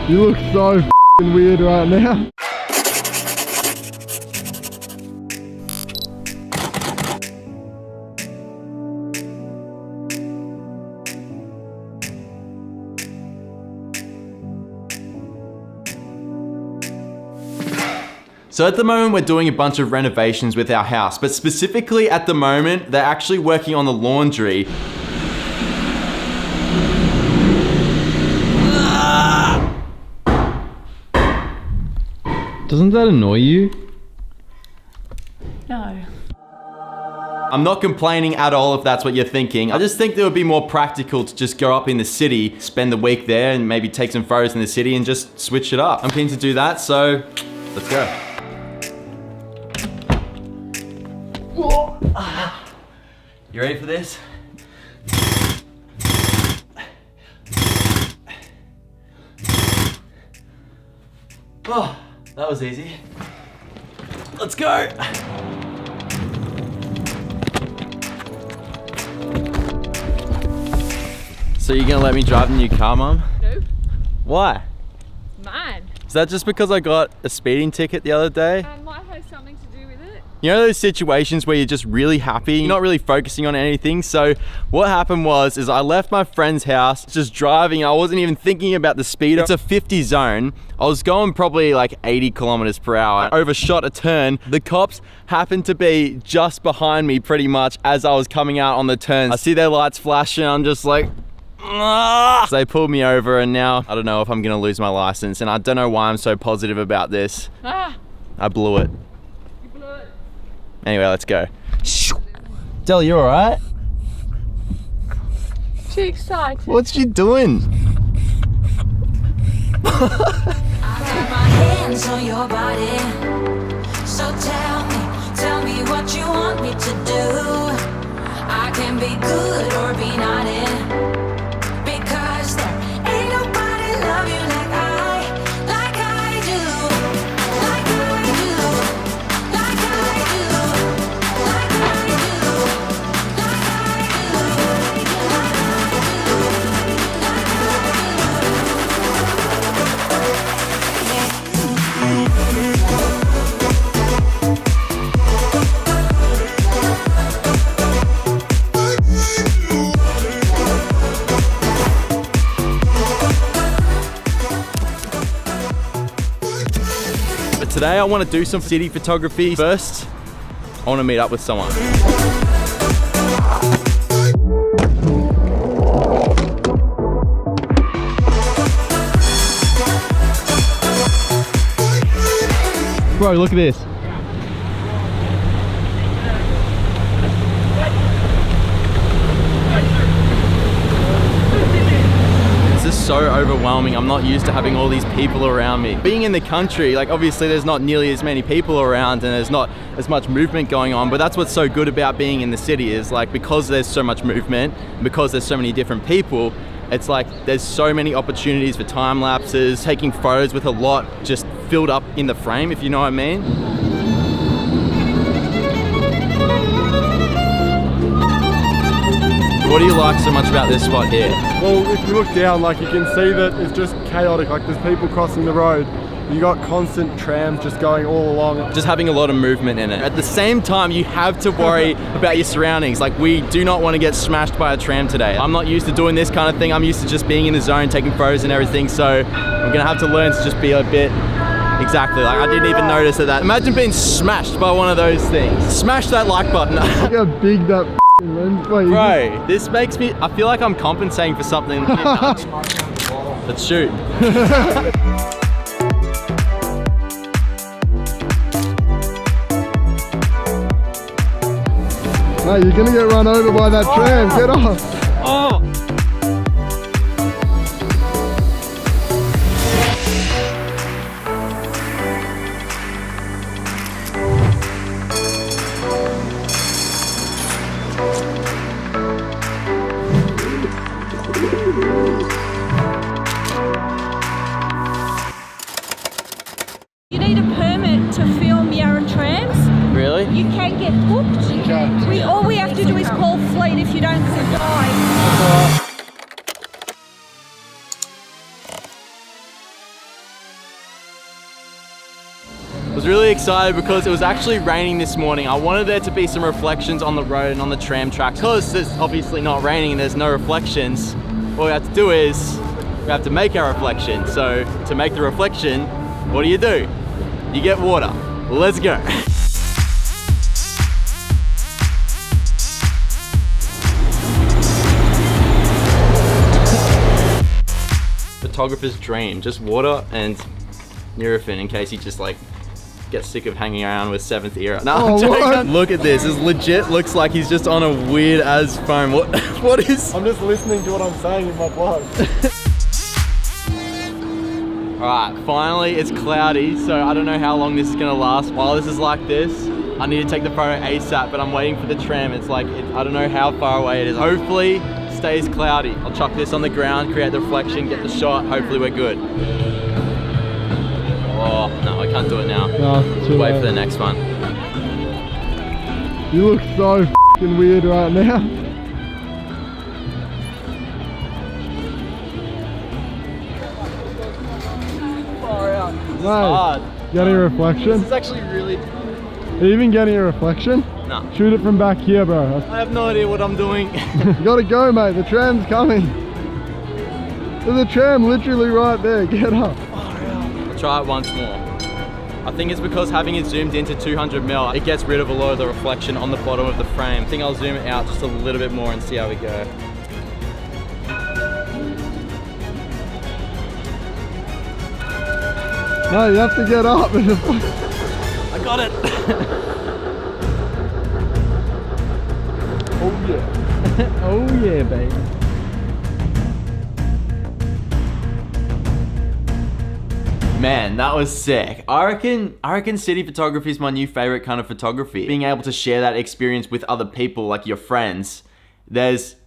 You look so f***ing weird right now. So at the moment we're doing a bunch of renovations with our house, but specifically at the moment they're actually working on the laundry. Doesn't that annoy you? No. I'm not complaining at all if that's what you're thinking. I just think it would be more practical to just go up in the city, spend the week there and maybe take some photos in the city and just switch it up. I'm keen to do that, so let's go. You ready for this? Oh, that was easy. Let's go. So you're gonna let me drive the new car, Mum? No. Why? Mine. Is that just because I got a speeding ticket the other day? Might have something to do with it. You know those situations where you're just really happy, you're not really focusing on anything? So what happened was, I left my friend's house, just driving, I wasn't even thinking about the speed. It's a 50 zone. I was going probably like 80 kilometers per hour. I overshot a turn. The cops happened to be just behind me pretty much as I was coming out on the turn. I see their lights flashing, I'm just like, so they pulled me over and now I don't know if I'm gonna lose my license, and I don't know why I'm so positive about this. I blew it. You blew it. Anyway, let's go. Del, you alright? Too excited. What's she doing? I got my hands on your body, so tell me what you want me to do. I can be good or be naughty. Because there ain't nobody love you like I do, like I do, like I do, like I do, like I Today I want to do some city photography. First, I want to meet up with someone. Bro, look at this. This is so overwhelming. I'm not used to having all these people around me. Being in the country, like obviously there's not nearly as many people around and there's not as much movement going on, but that's what's so good about being in the city is like because there's so much movement, because there's so many different people, it's like there's so many opportunities for time lapses, taking photos with a lot just filled up in the frame, if you know what I mean. What do you like so much about this spot here? Well, if you look down, like you can see that it's just chaotic, like there's people crossing the road. You got constant trams just going all along. Just having a lot of movement in it. At the same time, you have to worry about your surroundings. Like we do not want to get smashed by a tram today. I'm not used to doing this kind of thing. I'm used to just being in the zone, taking photos and everything. So I'm gonna have to learn to just be a bit, exactly, like I didn't even notice that. Imagine being smashed by one of those things. Smash that like button. Look how big that lens. Wait, Bro, this makes me, I feel like I'm compensating for something. Let's shoot. Mate, you're gonna get run over by that tram. Get off. Oh. You need a permit to film Yarra trams. Really? You can get booked. All we have to do is call fleet if you don't comply. was really excited because it was actually raining this morning. I wanted there to be some reflections on the road and on the tram track. Because it's obviously not raining and there's no reflections, what we have to do is we have to make our reflection. So to make the reflection, what do? You get water. Let's go. Photographer's dream, just water and Nurofen in case you just like get sick of hanging around with 7th era. No, I'm joking. Look at this. This legit looks like he's just on a weird as phone. What is? I'm just listening to what I'm saying in my vlog. Alright, finally it's cloudy, so I don't know how long this is gonna last. While this is like this, I need to take the photo ASAP, but I'm waiting for the tram. It's like, I don't know how far away it is. Hopefully stays cloudy. I'll chuck this on the ground, create the reflection, get the shot. Hopefully we're good. Oh, no, I can't do it now. No, wait for the next one. You look so f***ing weird right now. Far out. This is Mate, hard. getting a reflection? This is actually really... Are you even getting a reflection? No. Shoot it from back here, bro. I have no idea what I'm doing. You gotta go, mate. The tram's coming. There's a tram literally right there. Get up. I'll try it once more. I think it's because having it zoomed into 200mm, it gets rid of a lot of the reflection on the bottom of the frame. I think I'll zoom it out just a little bit more and see how we go. No, you have to get up. I got it. Oh yeah. Oh yeah, baby. Man, that was sick. I reckon city photography is my new favorite kind of photography. Being able to share that experience with other people, like your friends,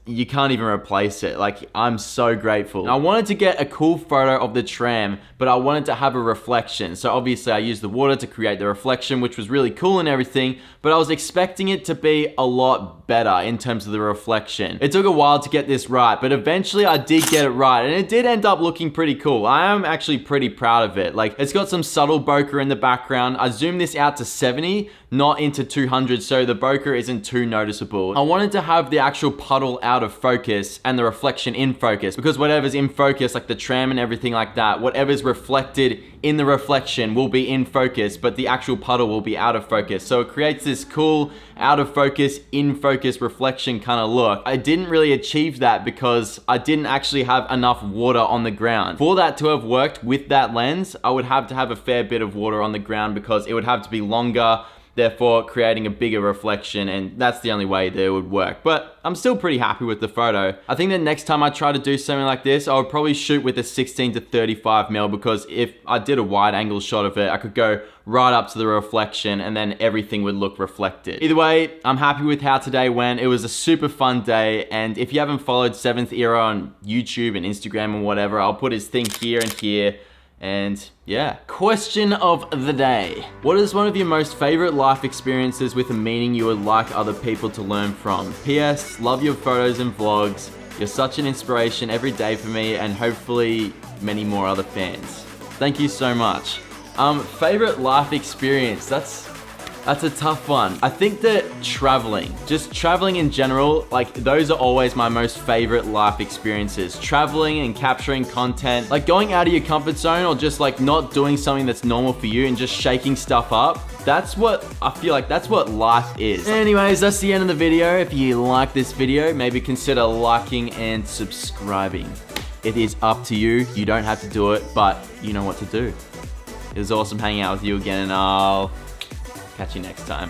you can't even replace it. Like, I'm so grateful. I wanted to get a cool photo of the tram, but I wanted to have a reflection. So obviously I used the water to create the reflection, which was really cool and everything, but I was expecting it to be a lot better in terms of the reflection. It took a while to get this right, but eventually I did get it right, and it did end up looking pretty cool. I am actually pretty proud of it. Like, it's got some subtle bokeh in the background. I zoomed this out to 70, not into 200, so the bokeh isn't too noticeable. I wanted to have the actual puddle out of focus and the reflection in focus, because whatever's in focus, like the tram and everything like that, whatever's reflected in the reflection will be in focus, but the actual puddle will be out of focus. So it creates this cool out of focus, in focus reflection kind of look. I didn't really achieve that because I didn't actually have enough water on the ground. For that to have worked with that lens, I would have to have a fair bit of water on the ground because it would have to be longer, therefore creating a bigger reflection, and that's the only way that it would work. But I'm still pretty happy with the photo. I think that next time I try to do something like this, I would probably shoot with a 16 to 35mm, because if I did a wide angle shot of it, I could go right up to the reflection and then everything would look reflected. Either way, I'm happy with how today went. It was a super fun day, and if you haven't followed 7th Era on YouTube and Instagram and whatever, I'll put his thing here and here. And yeah, question of the day. What is one of your most favorite life experiences with a meaning you would like other people to learn from? P.S. Love your photos and vlogs. You're such an inspiration every day for me and hopefully many more other fans. Thank you so much. Favorite life experience, that's a tough one. I think that traveling, just traveling in general, like those are always my most favorite life experiences. Traveling and capturing content, like going out of your comfort zone or just like not doing something that's normal for you and just shaking stuff up. That's what I feel like, that's what life is. Anyways, that's the end of the video. If you like this video, maybe consider liking and subscribing. It is up to you. You don't have to do it, but you know what to do. It was awesome hanging out with you again, and I'll catch you next time.